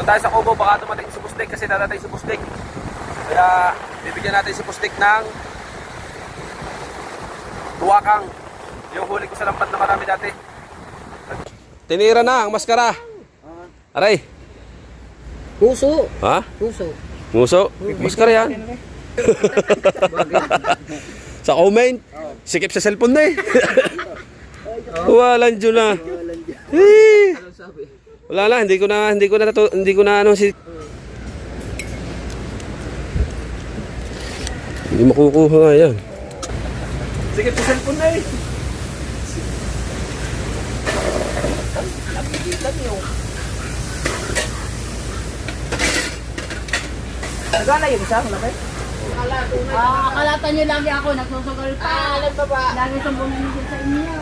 Doon tayo sa Kubo, baka dumating si Bustik kasi dadatay si Bustik. Kaya bibigyan natin si Bustik ng tuwakang. Yung huli ko sa lampat na marami dati. Tinira na ang maskara. Aray. Puso. Ha? Puso. Muso? Maskara yan. Sa comment. Sikip sa cellphone na eh. Walang dyan na. Eh. Wala na, hindi ko na ano si... Hindi makukuha nga yan. Sikip sa cellphone na eh. Nagala yung isa, malaki? Akalatan nyo lagi ako, nagsusugal pa. Alam pa ba? Lagi itong bumibigil sa inyo.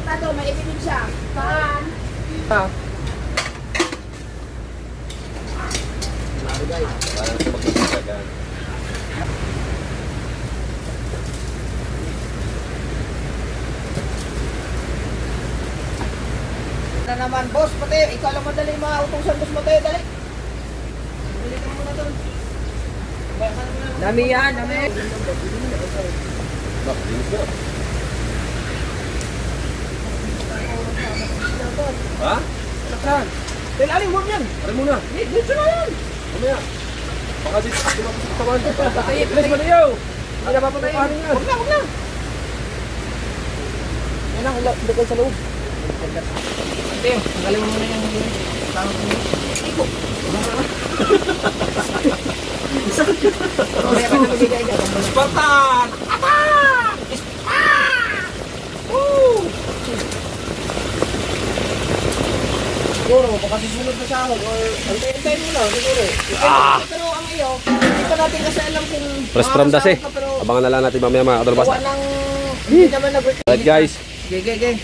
Ito to, may ibig siya. Saan? Na naman, boss, Mateo, ikaw lang madali mga utusan, boss Mateo, dali. Dali ka muna doon. Dami yan, dami. Ha? Saan? Dali, aling, huwag yan. Aray muna. Dito na yan. Mamaya. Baka dito ako sa katawan. Patayin, Bilis mo niyo. Hindi na papatayin. Huwag na, huwag na. Yan ang ilagay sa loob. Mateo, tanggalin mo muna yan. Iko. Spartan! Siguro, baka susunod na sa ahon or antayin mo lang, siguro. Pero ang iyo, hindi pa natin kasi alam kung Press from das eh. makakasahod ka, pero Abangan na lang natin mamaya mga kadalbasa. gawa ng hindi naman nag-work. Alright guys. Gege.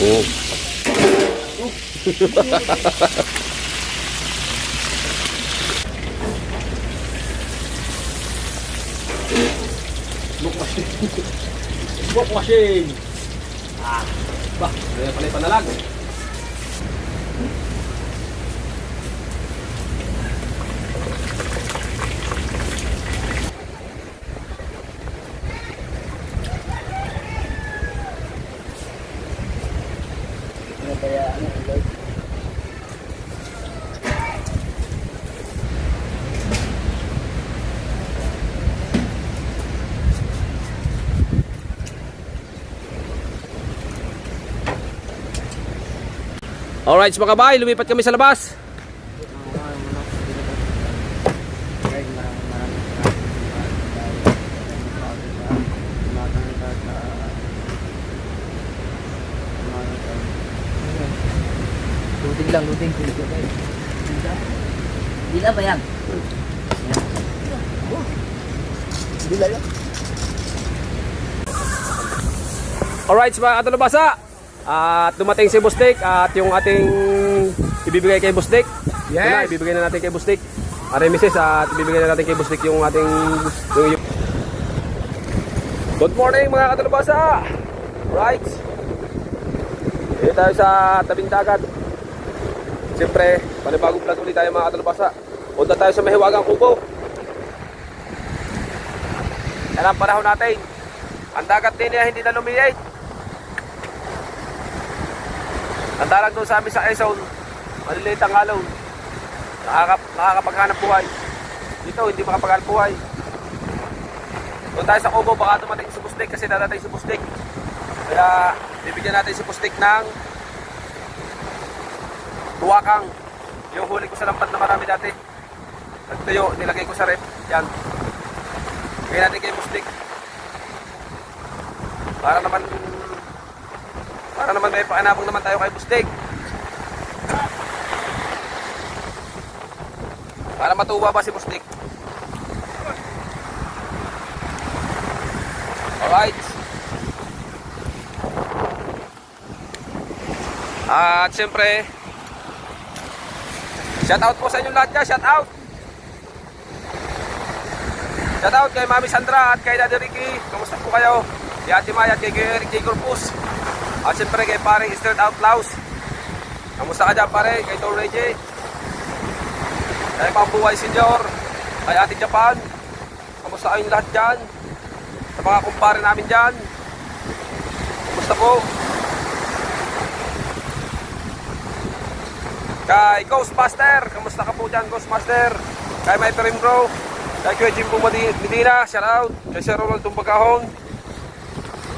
Oh. Book washing. Bah, ano pala yung panalag? Alright mga kabay, lumipat kami sa labas. Luting lang, luting. Dila ba yan? Dila yan. Alright mga kadalbasa. At dumating si Bustik at yung ating ibibigay kay Bustik. Yes. Ito na, ibibigay na natin kay Bustik. Misis at ibibigay na natin kay Bustik yung ating Good morning mga kadalbasa. Right. Dito tayo sa tabing dagat. Siyempre, panibagong vlog ulit tayo mga kadalbasa. Punta tayo sa mahiwagang Kubo. Yan ang panahon natin. Ang dagat din niya hindi na lumiyay. Nandalang doon sa amin sa Quezon, maliliit ang halaw. Nakakapaghanap buhay. Dito, hindi makapaghanap buhay. Doon tayo sa Kubo, baka dumating si Bustik kasi dadatay si Bustik. Kaya bibigyan natin si Bustik ng tuwakang. Yung huli ko sa lampat na marami dati. Nagtuyo, nilagay ko sa rep. Yan. Bigyan natin kay Bustik. Para naman may pakanabong naman tayo kay Bustik. Para matuwa ba si Bustik? Alright. At siyempre, shout out po sa inyong lahat dyan. Shout out. Shout out kay Mami Sandra at kay Daddy Ricky. Kumusta po kayo? Kay Ate Maya at kay Eric J. Corpus. At siyempre kay paring Start Out Laos. Kamusta ka dyan pare? Kay Tor Reggie. Kay Pambuhay Senior. Kay Ate Japan. Kamusta kayong lahat dyan? Sa mga kumpare namin dyan. Kamusta po? Kay Ghostmaster. Kamusta ka po dyan, Ghostmaster? Kay My Perim Bro. Kay Kuya Jimbo Medina. Shout out. Kay Sir Ronald Tumbagahon.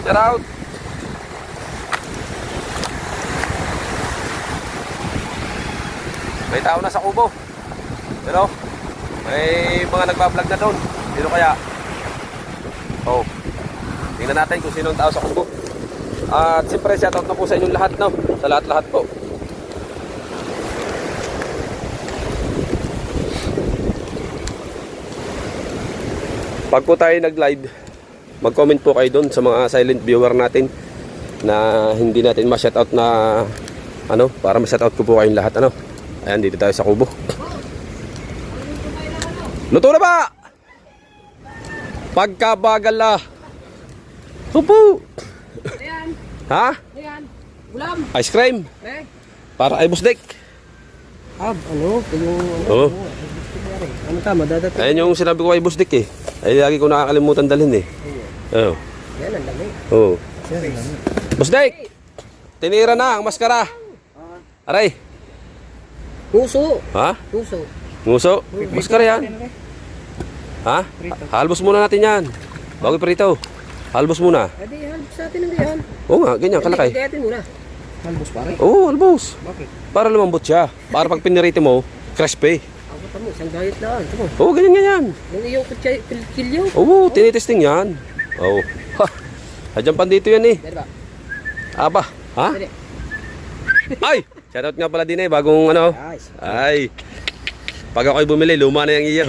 Shout out. May tao na sa kubo. Pero may mga nagbablog na doon. Sino kaya? Oh. Tingnan natin kung sino ang tao sa kubo. At siyempre shoutout na po sa inyong lahat, no? Sa lahat-lahat po. Pag po tayo nag-live, mag-comment po kayo doon sa mga silent viewer natin na hindi natin ma-shoutout na ano, para ma-shoutout ko po kayong lahat, ano. Ayan, dito tayo sa kubo. Luto na ba? Pagkabagal na. Supo. Ayan. Ha? Ayan. Ulam. Ice cream. Eh. Para ay busdik. Ano? Yung... Oo. Ano tama? Dadating. Ayan yung sinabi ko kay busdik eh. Ay lagi ko nakakalimutan dalhin eh. Oo. Yan, ang dami. Oo. Busdik! Tinira na ang maskara. Aray. Puso. Ha? Puso. Nguso? Maskara yan. Ha? Halbos muna natin yan. Bago prito. Halbos muna. Adi, halbos natin ang gayan. Oo nga, ganyan kalakay. Gayatin muna. Halbos pare. Oo, halbos. Bakit? Para lumambot siya. Para pag pinirito mo, crispy. Ako tamo, isang gayat lang. Ito mo. Oo, ganyan. Yung iyong kilyo. Oo, tinitesting yan. Oo. Ha, hadyan pan dito yan eh. Pwede ba? Aba, ha? Pwede. Ay! Shoutout nga pala din eh, bagong ano. Guys. Ay! Pag ako'y bumili, luma na yung iyo.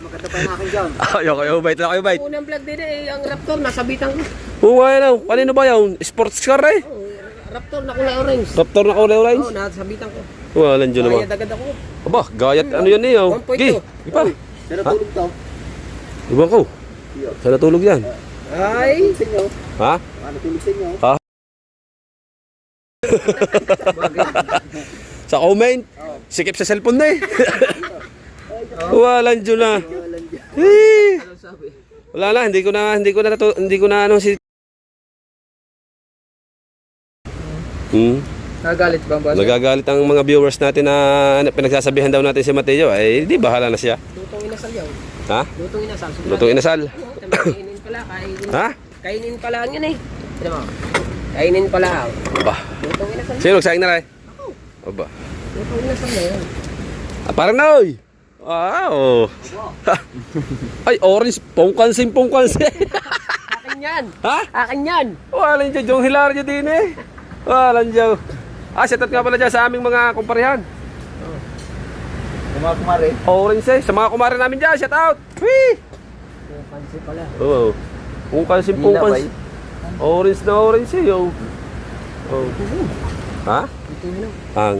Maganda pa yung akin dyan. Kayo bait lang, kayo bait. Unang vlog din eh, ang Raptor, nasabitan ko. Oo nga yan, oh. Kanino ba yun? Sports car eh. Oh, Raptor na kulay orange. Raptor na kulay orange. Oo, nasabitan ko. Walan dyan naman. Ay, dagad ako. Aba, gayat ano yan eh. Oh. 1.2. Gi, ipa. Saan natulog to? Iban ko. Saan natulog yan? Ay! Ha? Natulog sa inyo? Ha? Sa comment. Sikip sa cellphone na eh. Walan dyan na. Eh. Wala na, hindi ko na ano si... Nagalit ba ba? Nagagalit ang mga viewers natin na pinagsasabihan daw natin si Mateo. Ay, di bahala na siya. Lutong inasal yaw. Ha? Lutong inasal. Lutong inasal. Kainin pala, kainin. Ha? Kainin pala yan eh. Ano mo? Kainin pala. Aba. Lutong inasal. Sino nagsaing na rin? Aba. Lutong inasal na yan. Ah, parang na oy. Wow. Ay, orange. Pongkansin. Akin yan. Ha? Akin yan. Walang dyan. Yung hilaryo din eh. Walang dyan. Ah, shoutout nga pala dyan sa aming mga kumparehan. Mga kumari. Orange eh. Sa mga kumare namin dyan. Shoutout. Whee! Pansi pala. Oo. Pongkansin. Orange na orange eh. Yo. Oh. Ha? Ito yun. Ang.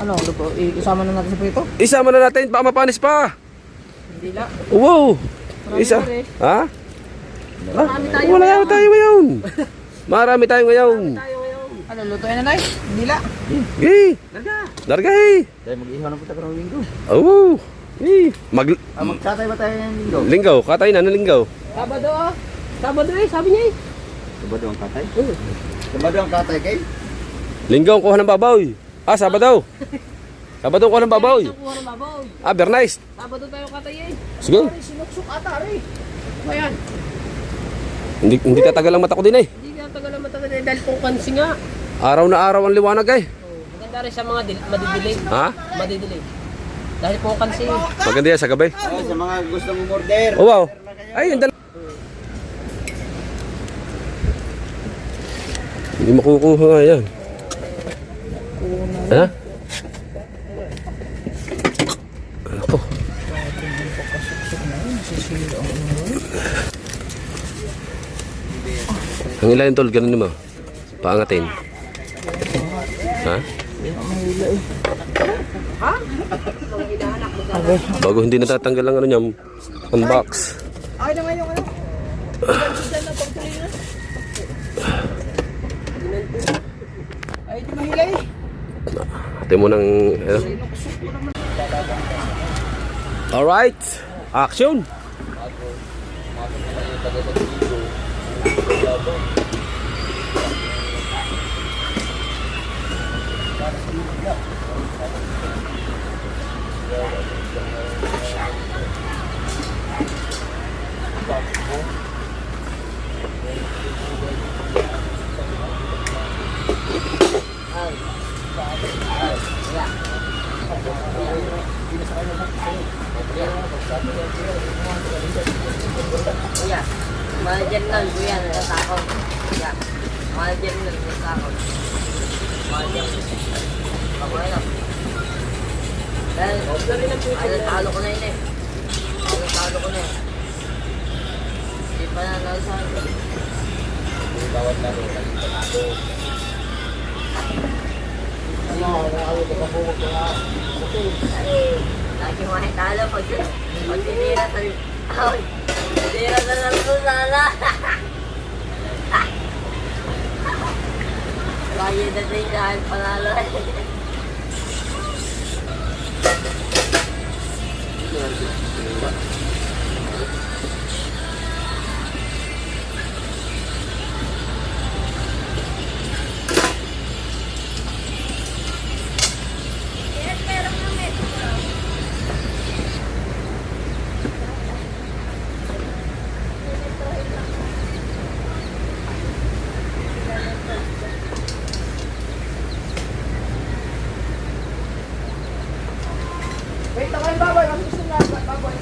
Ano, isama na natin sa prito? Isama na natin. Baka mapanis pa. Hindi la. Wow. Isa. Marami Ha? Marami tayo Wala ngayon. tayo ngayon. Marami tayo ngayon. Tayo ngayon. Ano, lutuin na tayo? Hindi la. Eh. Larga. Darga eh. Tayo mag-ihaw na po tayo ng linggo. Oo. Eh. Magkatay ba tayo ng linggo? Linggaw. Katay na ng linggaw. Sabado ah. Sabado eh, sabi niya eh. Sabado ang katay? Oo. Sabado ang katay kay? Linggaw ang kuha ng babaw. Ah, Sabado. Sabado ang kuha ng babaw. Isang kuha ng babaw. Ah, Bernice. Sabado tayo katay eh. Sige. Ay, sinuksok ata rin. Ano yan? Hindi tatagal ang mata ko din eh. Hindi ka tagal na matagal eh, dahil kung kansi nga. Araw na araw ang liwanag eh. Oh, maganda rin sa mga madidilig. Ha? Madidilig. Dahil kung kansi. Maganda yan sa gabi. Oh, sa mga gustong umorder. Oh, wow. Ay, yung Hindi makukuha nga yan. Ha? Ako. Ang ilalim tol, ganun mo. Paangatin. Ha? Bago hindi natatanggal ang ano niya, unbox. Ay naman yung ano. Buti mo ng... Alright, action! Kuya, mahal dyan lang, kuya, natatakot. Kuya, mahal dyan lang, natatakot. Mahal dyan. Okay na. Dahil, talo ko na yun eh. Talo ko na eh. Hindi pa na nalasahan ko. Bawat laro, nagtatalo. Lagi mo ay talo pag tinira sa... Ay, tinira sa nalala. Lagi na din dahil panalo. Wait, tawag baboy. Ang gusto nga, baboy.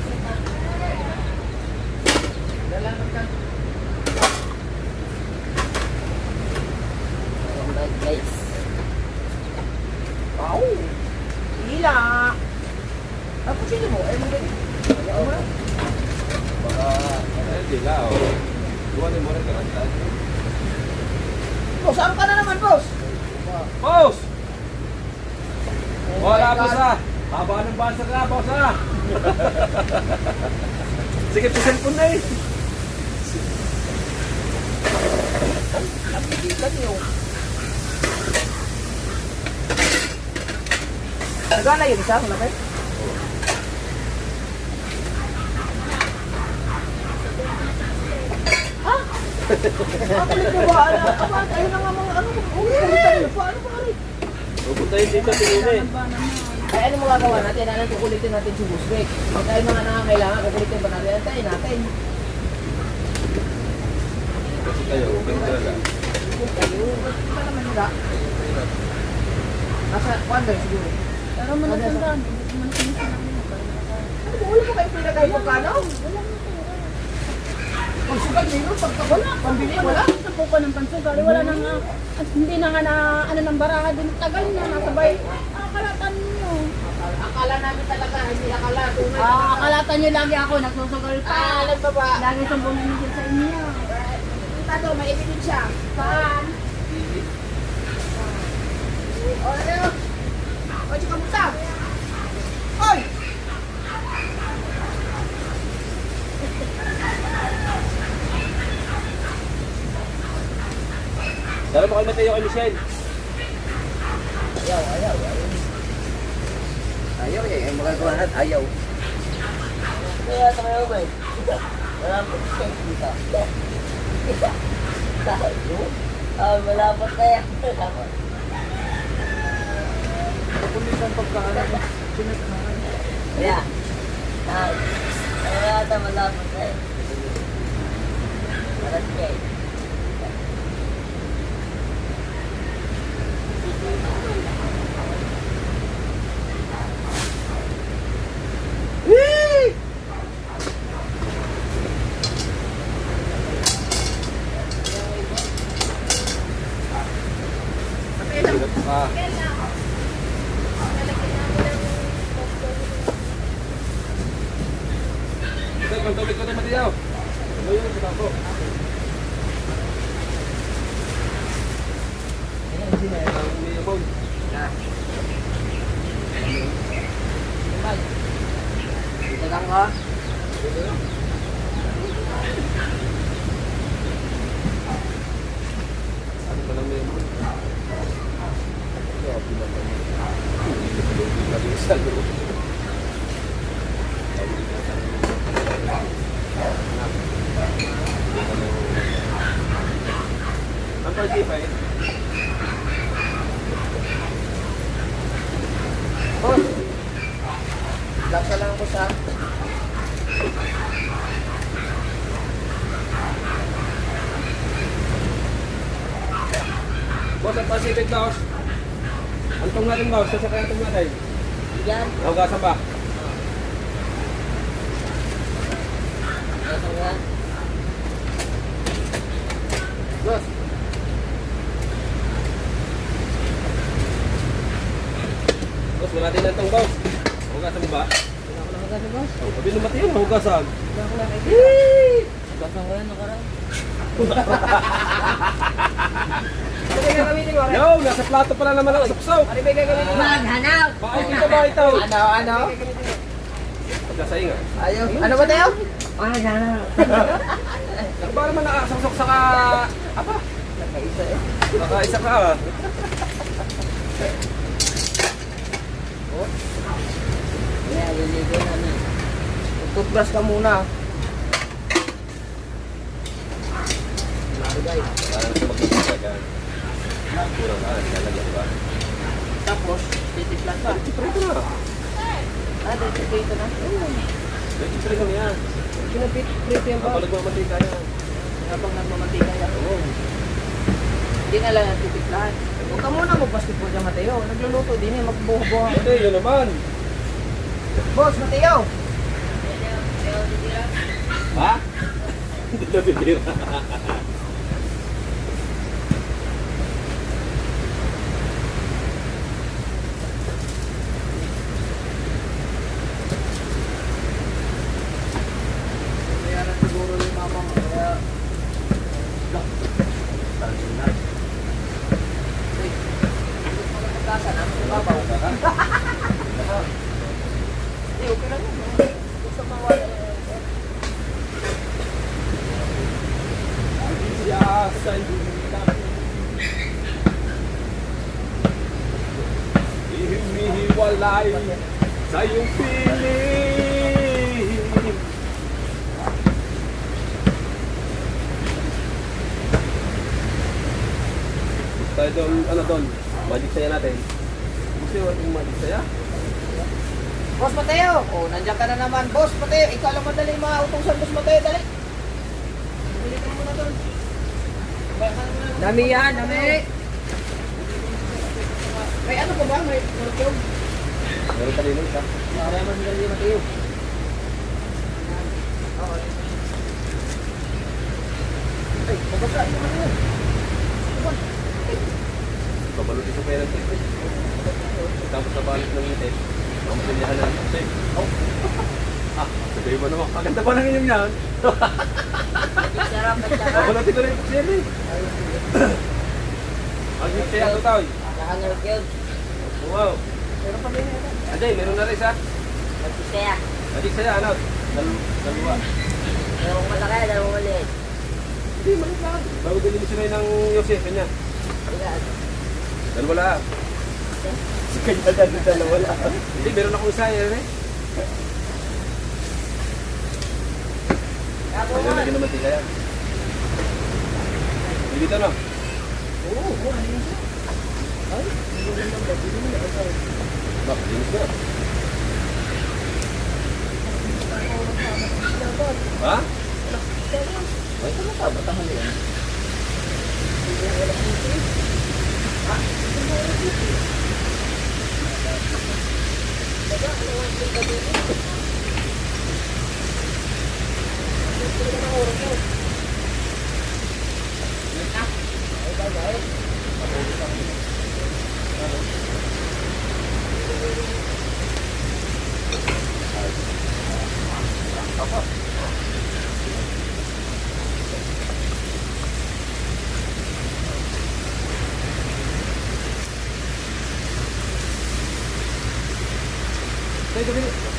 Lalaman ka. Alright guys. Wow! Hila! Ako sino mo? Eh, mga ganyan. Ayaw mo na. Baka, hindi lang. Duwanin mo rin ka. Boss, saan ka na naman, boss? Boss! Wala po sa! Haba ng basa ka, boss ha! Sige, piselfon na eh! Napigitan niyo. Nagana yun isa, malaki? Ang kulit mo ba? Ayun na nga mga ano. Kulitan niyo pa. Ano ba rin? Pupuntahin dito, pinuna eh. Ay, ano magagawa natin? Anong kukulitin natin si Busbek? Pag tayo mga nangangailangan, kukulitin ba natin? Antayin natin. Kasi kayo, open talaga. Kayo, ba't pa naman nila? Nasa wonder siguro. Pero manatandaan, hindi man sinasabi mo. Ano ba? Wala mo kayo pinagay magkano? Wala mo pera. Pagsugal nilo, wala. Pambili, wala. Sa puko ng pansugal, wala na nga. At hindi na nga na ano ng baraha din. Tagal na, nasabay. Akalatan nyo. Akala namin talaga, hindi akala. Tunay Akalatan nyo lagi ako, nagsusugal pa. alam ba ba? Lagi siyang bumimigil sa inyo. Tito, may ebidensya. Saan? O, ano? O, tsaka kamusta? Oy! Dala mo kayo Mateo kay Michelle. Ayaw eh, ang magagawa natin, ayaw. Kaya sa kayo ba? Wala po check dito. Malapot na yan. Malapot. Yeah. Wala ata malapot na yan. Wala check. Ah. Ito, pantawid ko na Mateo. Ano yun sa bako? Ang umiyabaw. Dito lang ka. Ano pa lang umiyabaw? Ang pag-ipay. Boss, laksa lang po sa... Boss, ang Pacific boss. Antong natin boss, sasakay antong natin. Yan. Naugasan ba? Ito yan. Boss, Boss, wala din antong boss. Naugasan mo ba? Oh, sabi lumati yun, naugasan. Basta ko yan, nakarang. ano ba gagamitin mo? Yo, nasa plato pala naman ang sapsaw. Ano ba gagamitin mo? Maghanap! Bakit kita ba ito? Ano? Pagkasaing ah. Ayaw. Ano ba tayo? Maghanap! Ba naman nakasasok sa ka... Apa? Nakaisa eh. Nakaisa ka ah. Kaya, liligo namin. Toothbrush ka muna. Nalagay. Parang sa magkakagan. Kurang ka, nilalagyan ba? Tapos, titiplan pa. Prito na. Dito na. Medyo prito na yan. Pinapit yan ba? Kapag nagmamantika yan. Habang nagmamantika yan. Oo. Hindi na lang titiplan. Huwag ka muna mag-basketball dyan, Mateo. Nagluluto din eh, magbuha-buha. Hindi, yun naman. Boss, Mateo! Ha? Hindi na bibira. Kaya na siguro ni mama mo. Kaya... Uy, hindi mo na pagkasa na. Babaw. Hindi, okay lang yun. Gusto mawala. Siya sa inyo. Hihiwalay sa iyong piling. Tayo doon, ano doon? Magic saya natin. Gusto yung magic saya? Boss Mateo! Oh, nandiyan ka na naman. Boss Mateo, ikaw lang madali mautusan. Boss Mateo, dali. Bilitan mo na doon. Dami yan, dami. May ano pa ba? May turtog? Meron kanina isa. Para mas madali Mateo. Ay, pabasa ito Mateo. Babalutin ko pa yan ang tip. Tapos nabalot ng itin. Mamusilyahan na ang tapsik. Sabi mo naman, kaganda pa ng inyong yan. Sarap at sarap. Babalutin ko rin yung tapsik eh. Magic saya ito tao. Nakanar cube. Wow. Meron pa din ito. Ajay, meron na rin isa. Magsisaya. Magic saya, ano? Dalawa. Dalawang malaki, dalawang maliit. Hindi, maliit lang. Bago din mo sinay ng Yosef, kanya. Bigat. Dalawa lang. Si kanya dalawa lang. Hindi, meron akong isa yan eh. Ayun, lagyan naman tila yan. Hindi dito no? Oo, ano yun siya? Ay, hindi lang ba? Hindi lang ba? Bak, linis na. Ha? Ay, ito na batahan yan.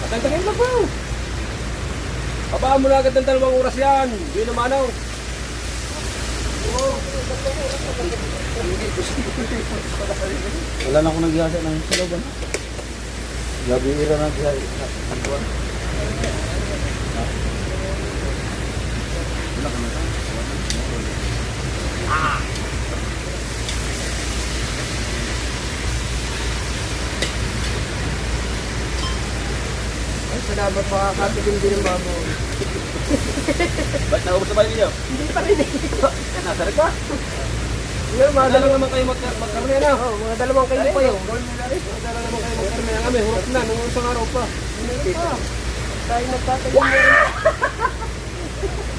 Tantangin mo po. Abaan mo na agad ng 2 oras yan. Hindi na manaw. Wala na akong naghihasa ng siloban. Gabi ira na naghihasa. Ay, salamat makakatikim din ng baboy. Ba't naubos na ba yun niyo? Hindi pa rin eh. Nasarap pa? Ngayon, mga Dala naman kayo magkarne na. Oo, mga dalawang kayo pa yun. Dala naman kayo magkarne na kami. Hurap na, nung isang araw pa. Tayo nagtatay meron.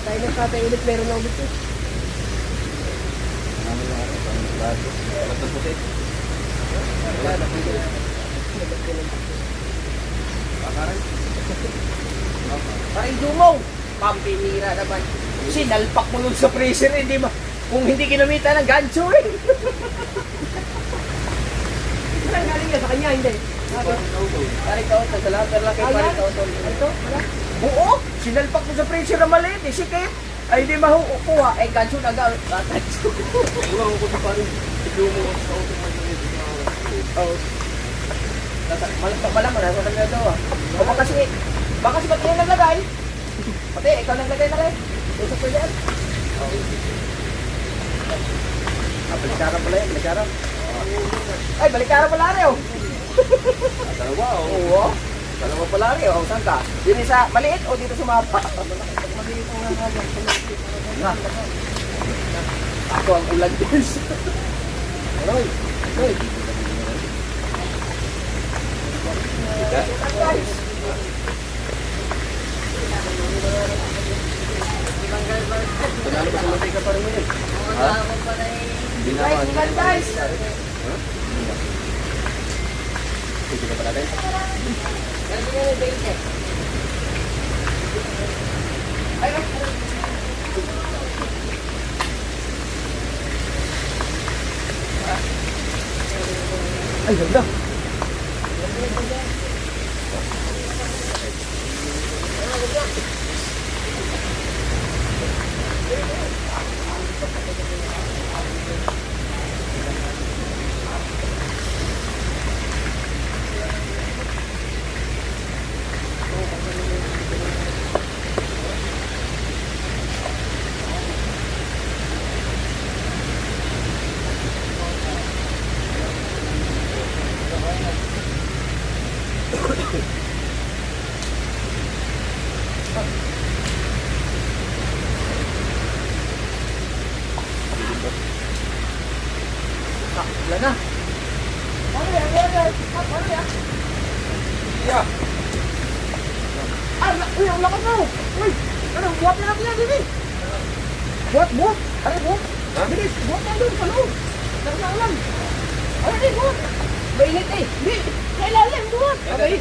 Tayo nagtatay ulit, meron na ulit eh. Parang dumaw. Pampinira naman. Sinalpak mo nun sa freezer, hindi ba? Kung hindi kinamita ng gancho eh. Saan galing niya? Sa kanya, hindi. Pare ka otol, sa lahat lang kay pare ka otol. Ito? Wala? Oo, sinalpak mo sa freezer na maliit eh, sikip. Ay, hindi mahukuha. Eh, gancho na gancho. Iwan ko pa rin. Tigyo mo sa auto mo. Oo. Malaman, nasa kanya daw ah. O baka kasi ba't yung naglagay? Pati, ikaw naglagay na rin. Usap ko yan. Balikaran pala yan, balikaran. Ay, balikaran pala rin oh. Dalawa o. Oo. Dalawa pala rin oh. Saan ka? Dito sa maliit o dito sa mapa? Maliit o nga. Ako ang ulan din. Aroy. Aroy. Panalo ba sa mantika pa rin mo yun? Hindi na Guys, ulan guys. Sige na pa natin. Ay, ganda. Wala na. Yeah. Ay, uy, ang lakas na. Uy, ano, buhat na natin yan, Dini. Buhat. Ay, buhat. Ha? Bilis, buhat na doon, sa loob. Lakas na ulan. Ay, di, buhat. Mainit eh. Di, kailalim, buhat. Okay.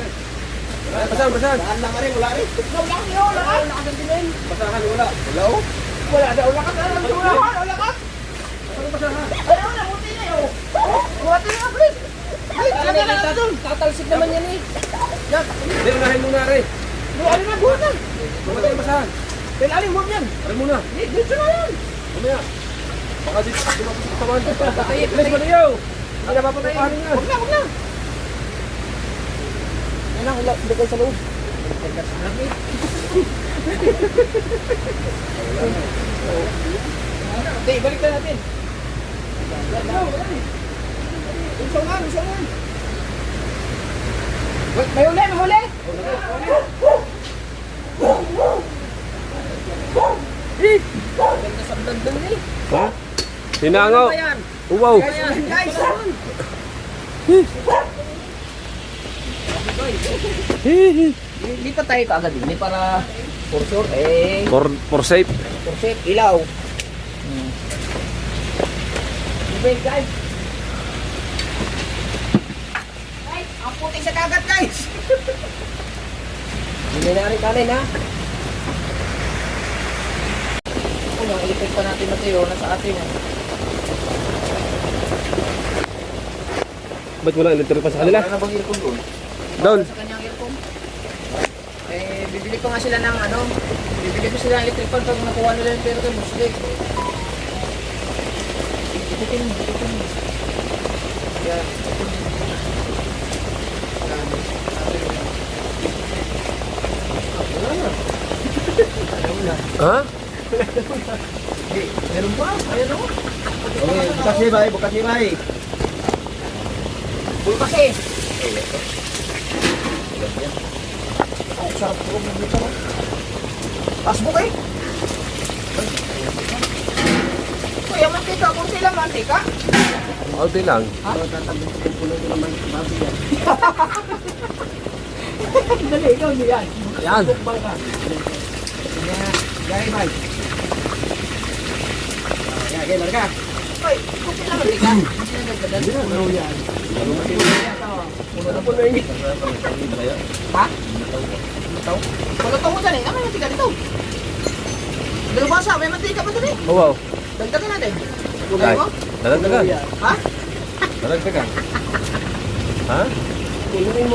Basahan, basahan. Daan lang rin, wala rin. Wala rin, wala rin. Wala ka din. Basahan, wala. Wala o. Wala daw, lakas na lang. Wala ka. Ano basahan? Ay, wala, buti na yun. Buhat na yan, bilis. Ay, talaga na doon. Tatalsik naman yan eh. Yan. Hindi, unahin muna rin. Ano na, buhat na. Bumat yung basahan. Kailalim, buhat yan. Alam muna. Dito na yan. Mamaya. Baka dito dumapos sa katawan. Bilis, maliyaw. Hindi na papatayin yan. Wag na. Wala, hindi kayo sa loob. Okay, balik na natin. Usong nga. May huli. Ganda sa blandang ni. Ha? Hinangaw. Ano ba yan? Wow. Guys, Hindi pa tayo kaagad din para for sure For safe. for safe ilaw. Wait guys. Ay, ang puti sa dagat guys. Hindi na rin kanin ha. Ano, electric pa natin Mateo nasa atin ha. Ba't wala electric pa sa kanila? Ano bang earphone doon? Down. Sa kanyang earphone. Bibili ko nga sila ng bibili ko sila ng electric fan pag nakuha nila yung pera doon, musli. Ikutin mo. Yan. Wala na. Ha? Meron pa. Ayan o. Okay, bukas ni bay, bukas ni bay. Bukas eh. Ang sarap ko ng dito. Pasbuk eh. Kuya, mantika. Kunti lang mantika. Kunti lang. Dali, ikaw niyan. Yan. Bukbal ka. Gaya bay. Ya, okay, larga. Ay, kunti lang mantika. Puno yan. Puno na puno yung ha? Pagkataw mo dyan eh. Ano yung mantika dito? Dalubasa, may mantika pa dyan eh. Oh, wow. Dagdagan natin. Ay, Kulay mo? dadagdagan. Ha? Dadagdagan. Ha? Punuin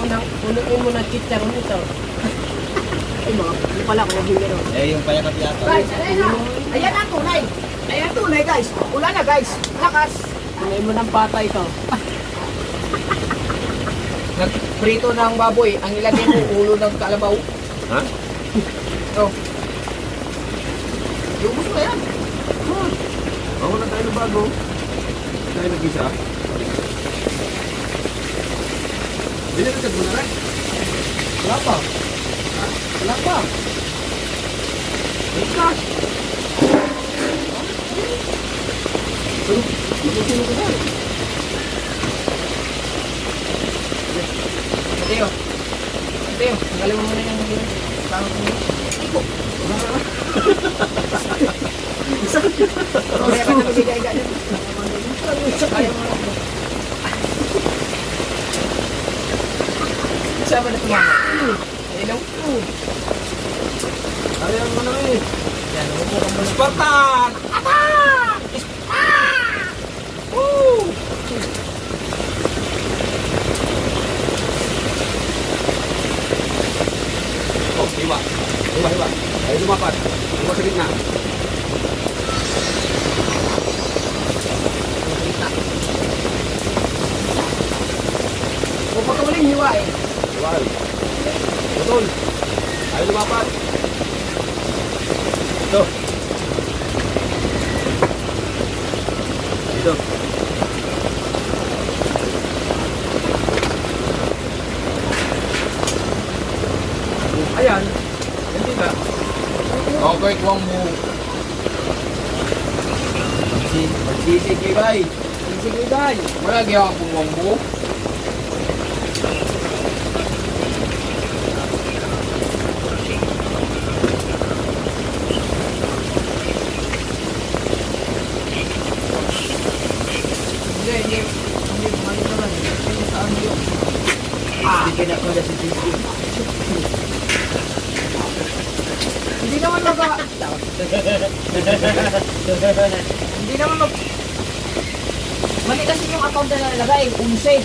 mo ng chicharon nito. Ay, mga ano pala kung hindi gano'n. Eh, yung payakat yata. Guys, ayan na. Ayan ang tunay. Ayan ang tunay, guys. Wala na, guys. Lakas. Punuin mo ng pata ito. Nagprito ng baboy. Ang ilagay mo, ulo ng kalabaw. Ha? Ito. Yung gusto yan. Ako na tayo ng bago. Tayo nag-isa. Binilagad mo na rin. Wala pa. Wala pa. Ika. Magusunog ka na. Mateo. Mateo, tanggalin mo muna yung tawag mo. Iko. Kaya ka na magigay-gay yan. Kaya mo na. Sama na tumama. Ilaw. Ayaw mo na eh. Yan, umupo ka muna. Spartan! Attack! Woo! Oh, hiwa. Hiwa, hiwa. Ayaw lumapat. Hiwa sa gitna. Kung pagkamaling hiwa eh. Hiwa. Betul. Ayaw lumapat. Ito. Ito. Ayan. Hindi ba? Okay, kuwang mo. Magsisig kay bay. Sige, guys. Wala gaya ang kuwang mo. Hindi. Bumalik naman. Hindi saan yun. Hindi pinakula si Titi. Hindi naman Hindi naman Mali kasi yung account na nalagay, 11.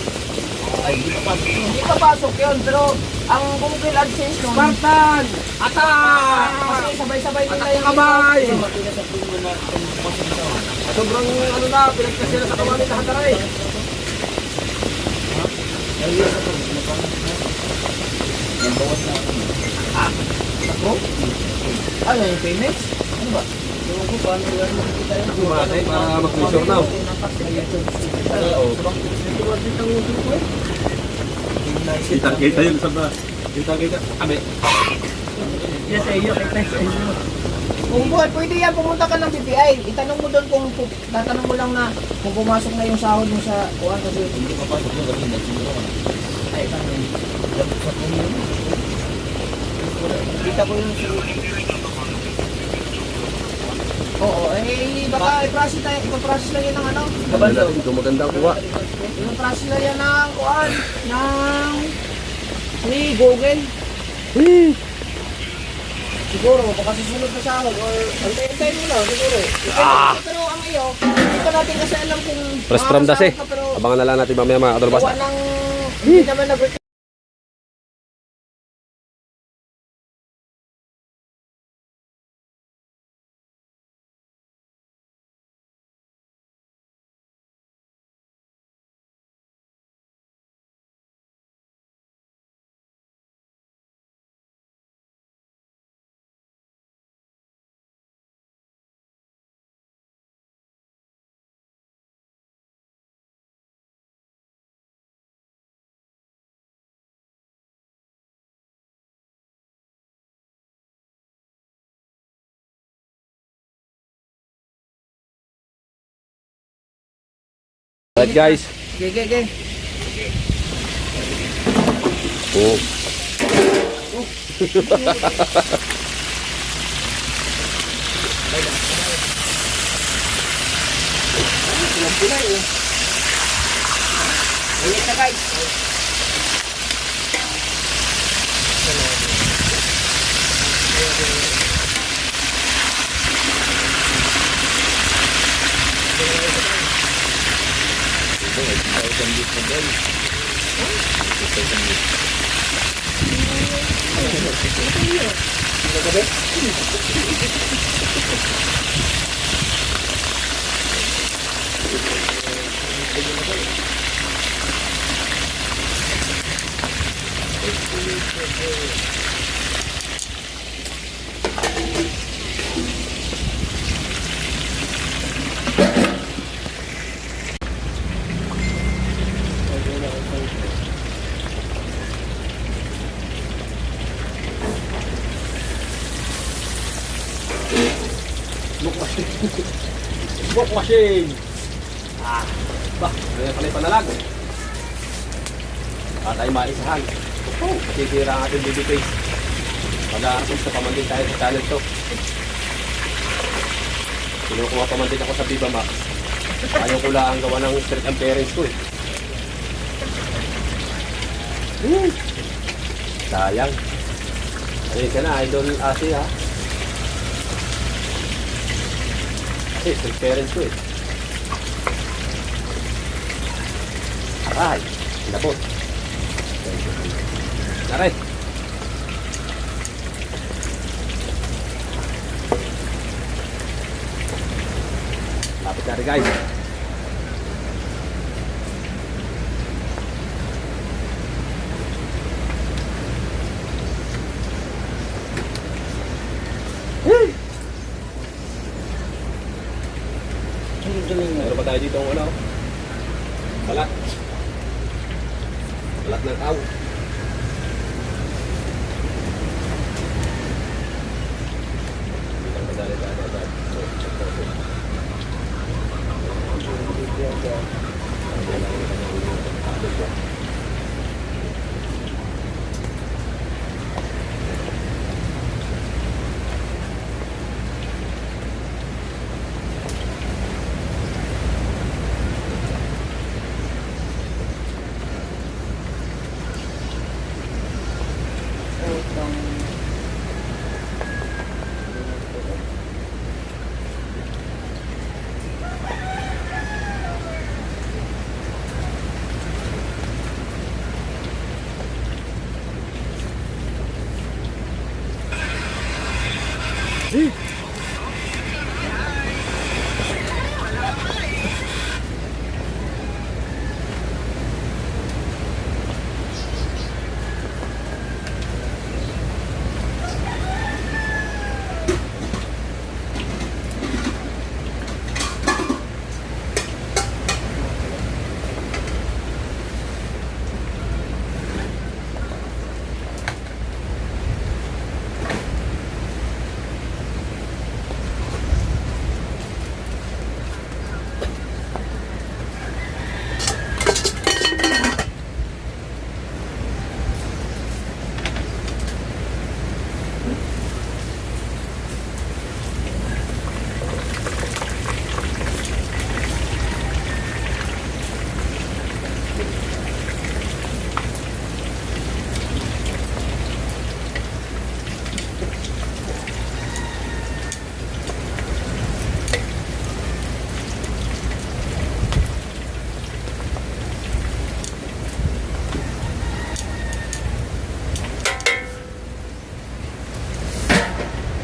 Ay, hindi pa pasok. Hindi papasok yun, pero ang Google AdSense nun, Spartan! kasi sabay-sabay nila yung Kabay! Makina sa puno na pumasok ito. Sobrang ano na, pinagkasya na sa kawanin lahat na rin. Ay, yes, ako. Nagbawas na ako. Ano yung payments? Ano ba? Ewan ko paano yan makikita yun. Kumatay para mag-measure now. Oo. Kita yun sa ba? Kita. Kami. Yes, sa iyo. Kita sa iyo. Kung buhay, pwede yan, pumunta ka ng BPI. Itanong mo doon tatanong mo lang na kung pumasok na yung sahod mo sa kuwan kasi. Hindi pa pasok yun kasi nagsimula ka na. Ay, tanong. Sa puno yun. Kita ko yung Oo, baka i-process lang yan ng ano. Ito maganda ang kuha. I-process lang yan ng kuwan, ng ni Google. Siguro, baka susunod na sahod or antayin mo lang, siguro. Pero ang iyo, hindi ka natin kasi alam kung Press from the sea. makakasahod ka, pero Abangan na lang natin mamaya mga kadalbasa. gawa ng hindi naman nag Alright guys. Okay. Oh. Init na guys. Smoke machine. Bah, ganyan pala yung panalag. Tayo maisahan. Masisira ang ating baby face. Mag-aarapos sa pamandin tayo sa channel to. Kinukuha pamandin ako sa Viva Max. Ayaw ko lang ang gawa ng street and parents ko eh. Sayang. Ayun ka na, idol Asi ha. Kasi street parents ko eh. Aray, labot. Aray. Lapit na rin guys. Meron pa tayo dito ang ano? Balat. Balat ng tao.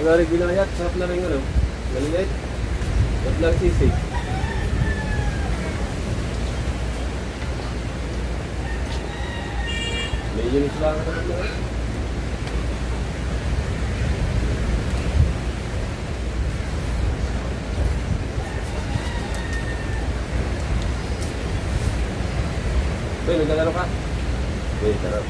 Wala rin ginayat, sarap na rin ano. Maliit. Sarap lang sisig. May units lang ako na. Uy, naglalaro ka? Uy, sarap.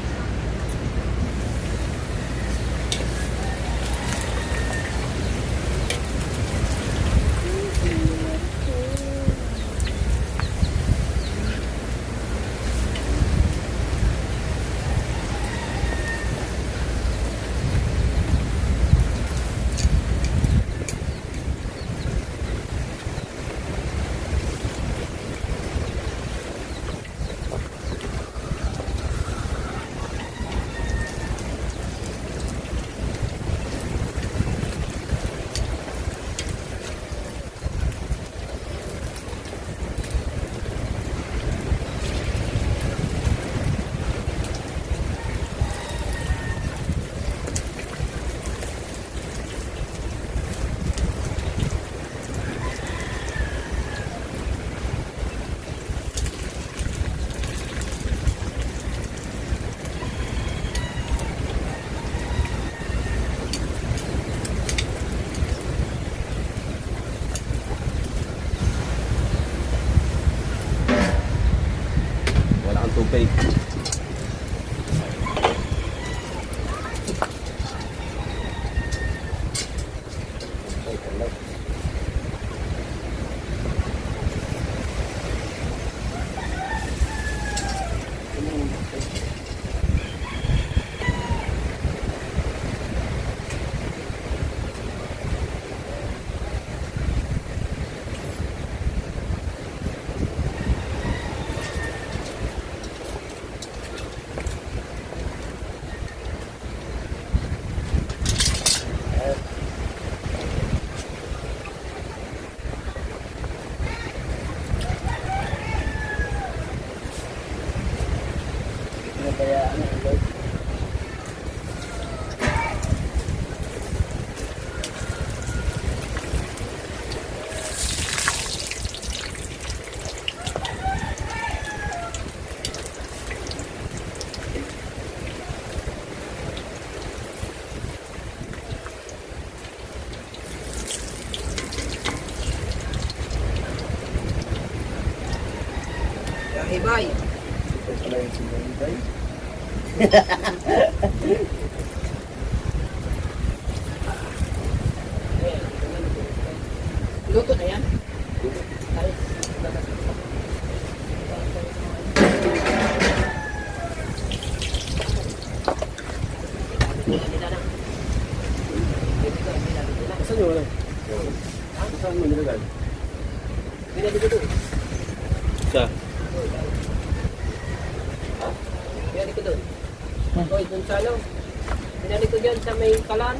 tubig. Hibay. Luto na yan? Saan yung ano? Saan mo nilagay? Binali ko doon. Sa? Binali ko doon. Hoy, doon sa ano? Binali ko dyan sa may kalan.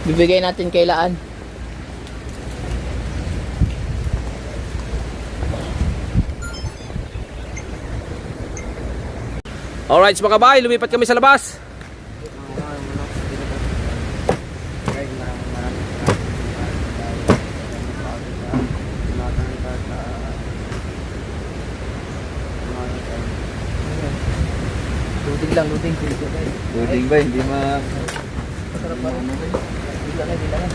Bibigay natin kay Laan. Alright mga kabay, lumipat kami sa labas. Luting lang, luting. Luting ba? Hindi Masarap pa rin. Bila na.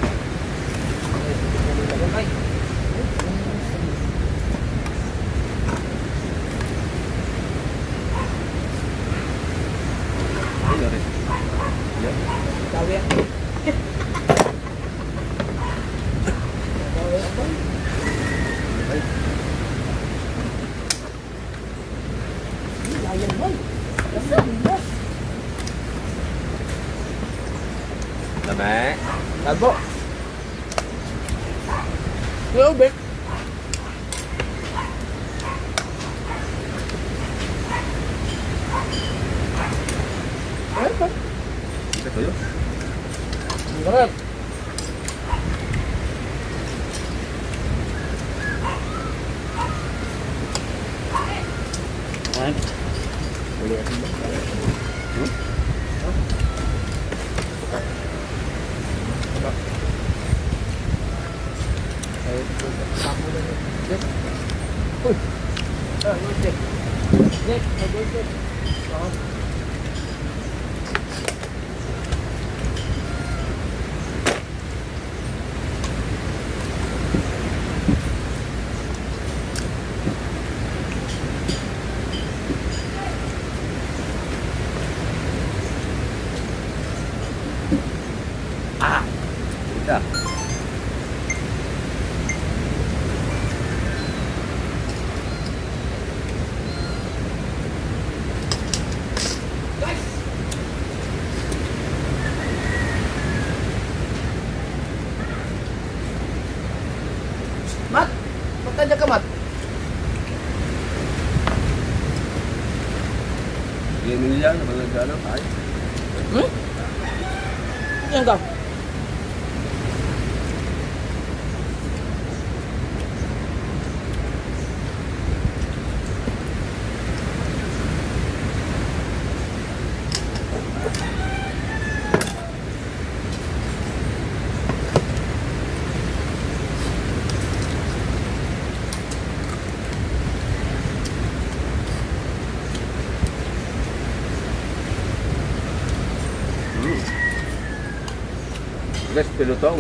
Sabi yan. Layan boy. Dami. Tabo. Hello, Bek. Ito yun. Sarap. Yeah. Emilio, naman nag-ano, ay. Yan ka. Guys, pilutong.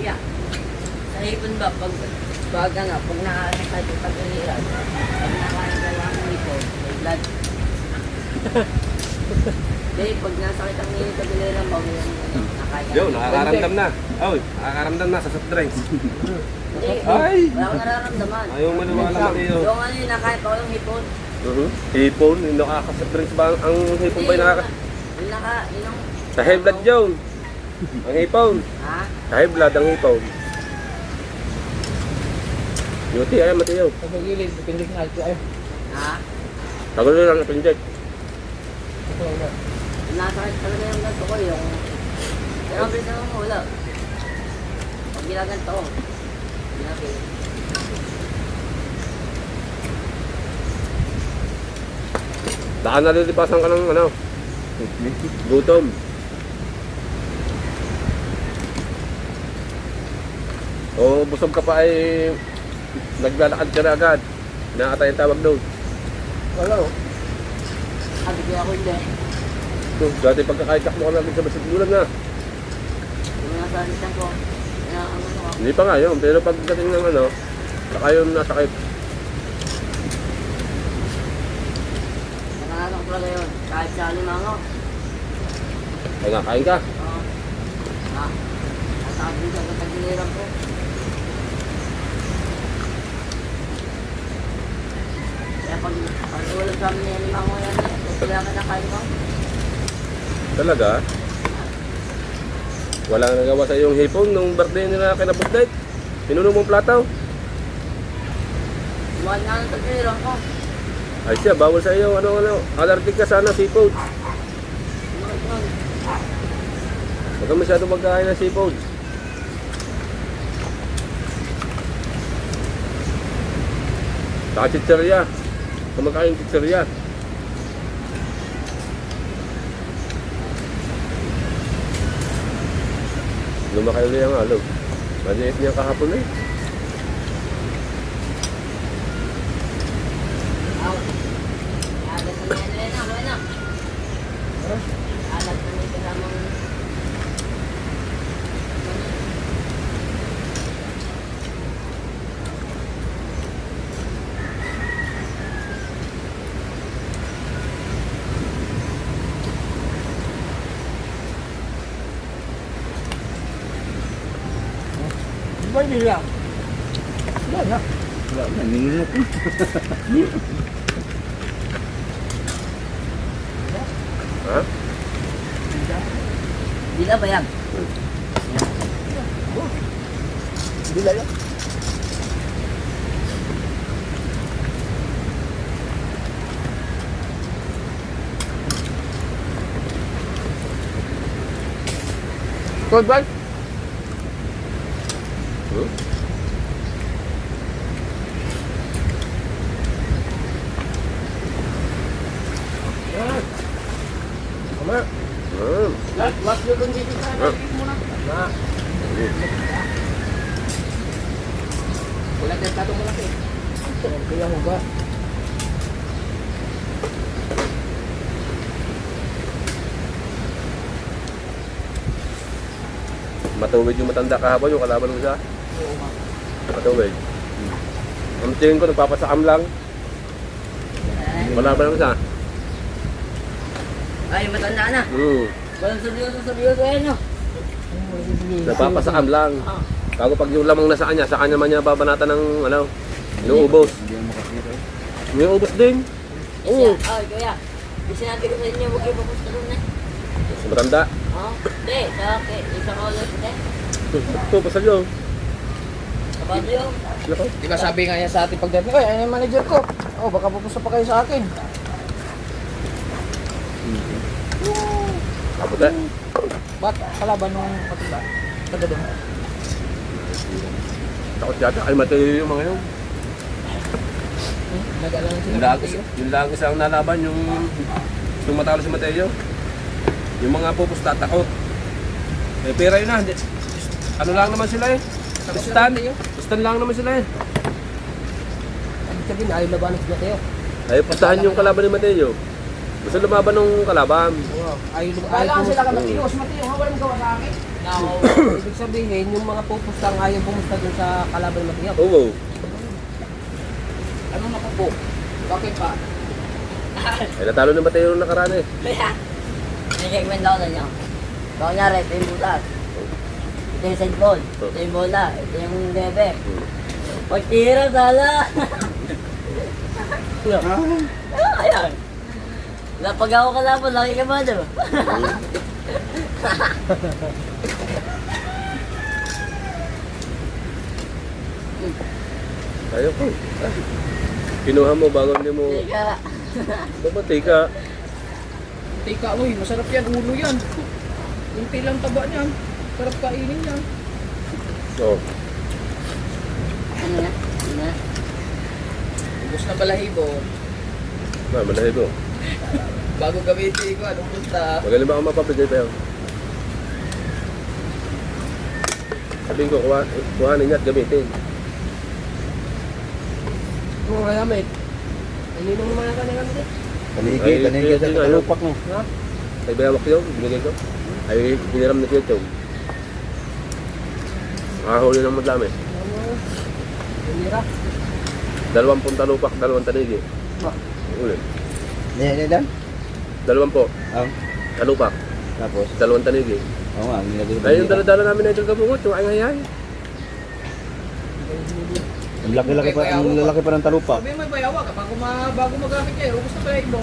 Yeah. Sa hipon ba, pag nakakain ka sa pag-uliran, pag nakain ka lang ng hipon, may blood. Dahil pag nasakit ang nilid sa uliran mo, nakain ka. Yo, nakakaramdam na. Oy, nakakaramdam na sa soft drinks. Hindi, Ay! wala akong nararamdaman. Ayaw maniwala mo kayo. Yung ano yung nakain pa ko yung hipon. Hipon, yung nakaka-soft drinks ba? Ang hipon ba yung nakaka... Yun ang... Sa high blood yun. Ang hipon. Ha? Sa high blood ang hipon. Yuti, ayaw matiyaw. Sa gilid, pindig na. Ay, Ha? Tagal lang ang pinjek. ito na. Nasakit talaga yung ganito ko yung... Pero ang bilis naman mo, wala. Pag ginaganto ko, ginagay. Baka nalilipasan ka ng ano, gutom. O busog ka pa ay naglalakad ka na agad. Nakatay ang tawag doon. Wala o. Sabi ko ako hindi. Dati pagkakaitak mo ka natin sa basigulan na. Yung nasa alitan ko, ang ano ko. Hindi pa nga yun, pero pagdating ng ano, saka yun nasakit. Nanganganak ko talaga yun. Kahit sa alimango. Ay nga, kain ka. Oo. Ha? Nasakit din sa katagiliran ko. Kaya pag ulam sa amin yung alimango yan, kailangan na kain ko. Talaga? Wala nang nagawa sa iyong hipon nung birthday nila kinabudday. Pinuno mong plataw. Iwan nga ng tagiliran ko. Ay siya, bawal sa iyo. Ano, allergic ka sana seafood. Bakit yun? Huwag ka masyado magkain ng seafood. Saka chichirya. Kumakain chichirya. Lumaki ulit ang alog. Maliit niya kahapon eh. Aw. Alat na yan, Lena. Kuha na. Alat na may kasamang... Di ba nila? Wala na. Wala na, ninunok. Ha? Dila ba yan? Dila yan. Cold ba? Hmm? Kama. Last yun dun dito sa muna. Na. Wala tayo tatong malaki. Kaya mo ba? Matuwid yung matanda kahapon, yung kalaban mo siya. Oo nga. Matuwid. Ang tingin ko, nagpapasakam lang. Wala ba naman siya? Ay, matanda na. Walang seryoso yan, no? Nagpapasakam lang. Bago pag yung lamang nasa kanya, sa kanya man niya babanatan ng, ano, inuubos. May ubos din. Oo. Ay, kuya. Sinabi ko sa inyo, huwag kayo papusta doon eh. Mas matanda. Oo. Hindi, sa akin. Isang ulit, hindi. Ito, pasal yun. Kapag yun. Lako. Di ba sabi nga niya sa ating pagdating, ay, ano yung manager ko? Oh, baka pupusta pa kayo sa akin. Kaputi. Ba't kalaban nung matanda? Taga doon. Takot yata. Ay, matayo yung mga yun. Nag-alang sila. Yung lagos ang nalaban, yung matalo si Mateo. Yung mga pupusta, takot. Eh, pera yun na. Ano lang naman sila eh. Stan lang naman sila eh. Ibig sabihin, ayaw labanan sila kayo. Ay, pustahan yung kalaban ni Mateo. Gusto lumaban ng kalaban. Ayaw sila ka Mateo. Si Mateo, walang gawa sa akin. Ibig sabihin, yung mga pupustang ayaw pumusta dun sa kalaban ni Mateo. Oo. Ano na po? Bakit pa? Ay, natalo ni Mateo nung nakaraan eh. Kaya, nag-recommend ako sa inyo. Baka kunyari, ito yung butas. Ito yung cellphone. Ito yung bola. Ito yung bebe. Pagtira, sala. Ayan. Napag ako kalaban, laki ka ba doon? Ayaw ko. Kinuha mo bago hindi mo... Teka. Babatay ka. Tika, uy, masarap yan. Ulo yan. Yung tilang taba niyan. Sarap kainin yan. Oo. Ano na? Ano na? Ubus na balahibo. Malahi ko. Bago gamitin ko, anong punta? Magaling ba ako mapapigay pa yun? Sabihin ko, kuhanin niya at gamitin. Mga gamit. Ininom mo mga kanila gamit eh. Tanigay sa kalupak mo. Ay bayawak yun, binigay ko. Ay hiniram na siya ito. Nakahuli ng madami. Umira. 20 talupak, 2 tanigi. Ulit. Nilan? 2 po. Talupak, Tapos? 2 tanigi. Oo nga, nilagay ko. Ay yung dala-dala namin na itong kabungot, yung ay-ay-ay. Ang lalaki pa ng talupa. Sabi mo may bayawa ka. Bago magamit kayo, ubus na balahibo.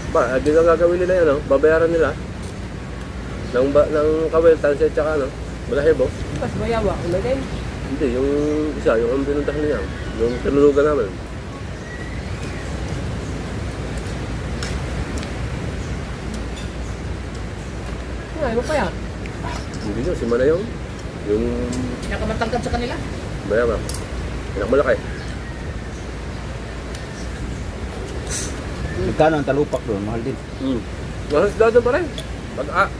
Ba, di na gagawin nila yan, no? Babayaran nila. Ng kawel, tansi at saka, ano, balahibo. Tapos bayawa, ulagay. Hindi, yung isa, yung ang binuntahan niya. Yung tinulugan namin. Ay, mo pa yan. Hindi nyo, si Manayong. Yung Pinakamatangkad sa kanila. bayaran. Pinakamalaki. Magkano ang talupak doon? Mahal din. Mahal isda doon pa rin.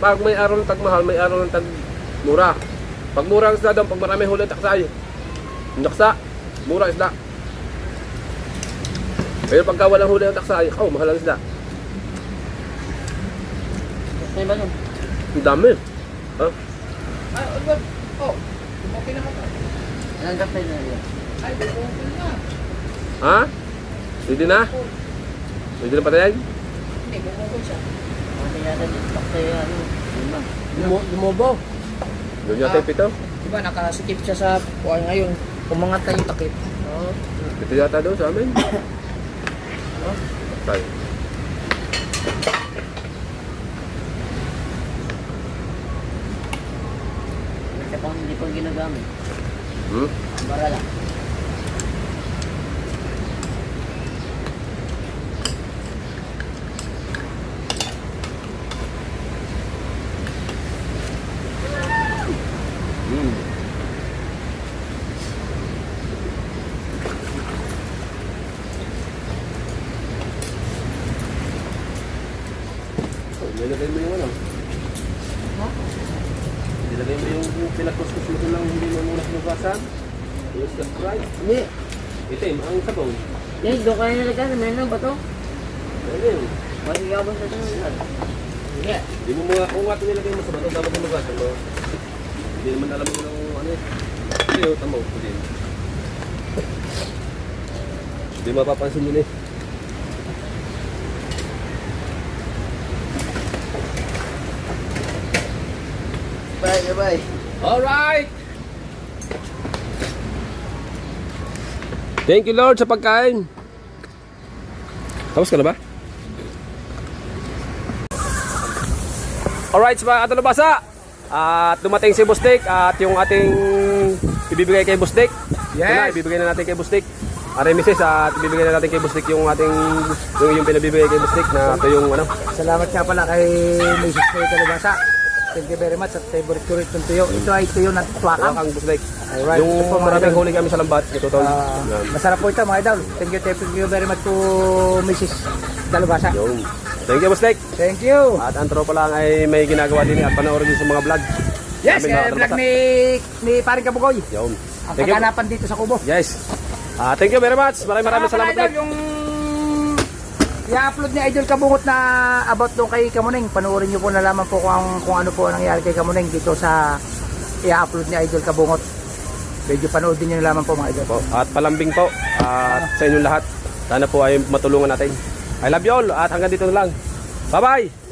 Pag may araw ng tagmahal, may araw ng tagmura. Pag mura ang isda doon, pag marami huli taksay. Yung taksa, mura isda. Pero pagka walang huli ang taksay, mahal ang isda. Ano ba yun? Ang dami. Ha? Ay, ano ba? Oh, okay na ka pa. Anong kapay na yun? Ay, bukukul na. Ha? Pwede na? Pwede na patayin? Hindi, bukukul siya. Ano yata dito? Kasi ano? Lumobo. Doon yata yung pito. Diba, nakasikip siya sa buhay ngayon. Kumangat na yung takip. Oo. Pito yata doon sa amin. Tayo. Kasi pang hindi ko ginagamit. Para lang. Nilagay mo yung ano? Ha? Nilagay mo yung pinagkuskus mo lang hindi mo muna sinubasan? Yung subscribe? Hindi. Itim, ang sabaw. Yan, doon kayo nalagyan. Meron ba to? Ano yun? Masigabos na ito. Hindi. Hindi mo mga kung nga nilagay mo sa bato, dapat sinubasan mo. Hindi naman alam mo ng ano eh. Hindi, tamo. Hindi. Hindi mapapansin yun eh. Bye. Alright! Thank you Lord sa pagkain. Tapos ka na ba? Alright mga katalabasa, at dumating si Bustik at yung ating ibibigay kay Bustik. Yes. Ito na, ibibigay na natin kay Bustik. Misis, at ibibigay na natin kay Bustik yung ating yung pinabibigay kay Bustik na ito yung ano. Salamat nga pala kay Mrs. May Kalabasa. Thank you very much at favorite ko rin itong tuyo. Ito ay tuyo ng tuwakang. Ang Bustik. Alright. Yung Ito po, mga maraming idol. huli kami sa lambat. Ito tol. Masarap po ito mga idol. Thank you very much to Mrs. Kalabasa. Yung. Thank you Bustik. Thank you. At ang tropa lang ay may ginagawa din at panoorin din sa mga vlog. Yes, Namin, mga vlog katalabasa. ni Paring Kabugoy. Yun. Ang Thank you. kaganapan dito sa Kubo. Yes. Thank you very much. Maraming salamat. Idol, yung i-upload ni Idol Kabungot na about doon kay Kamuning. Panoorin nyo po, nalaman po kung ano po ang nangyari kay Kamuning dito sa i-upload ni Idol Kabungot. Medyo panood din nyo nalaman po mga idol. Po. At palambing po at sa inyong lahat. Sana po ay matulungan natin. I love you all at hanggang dito na lang. Bye-bye!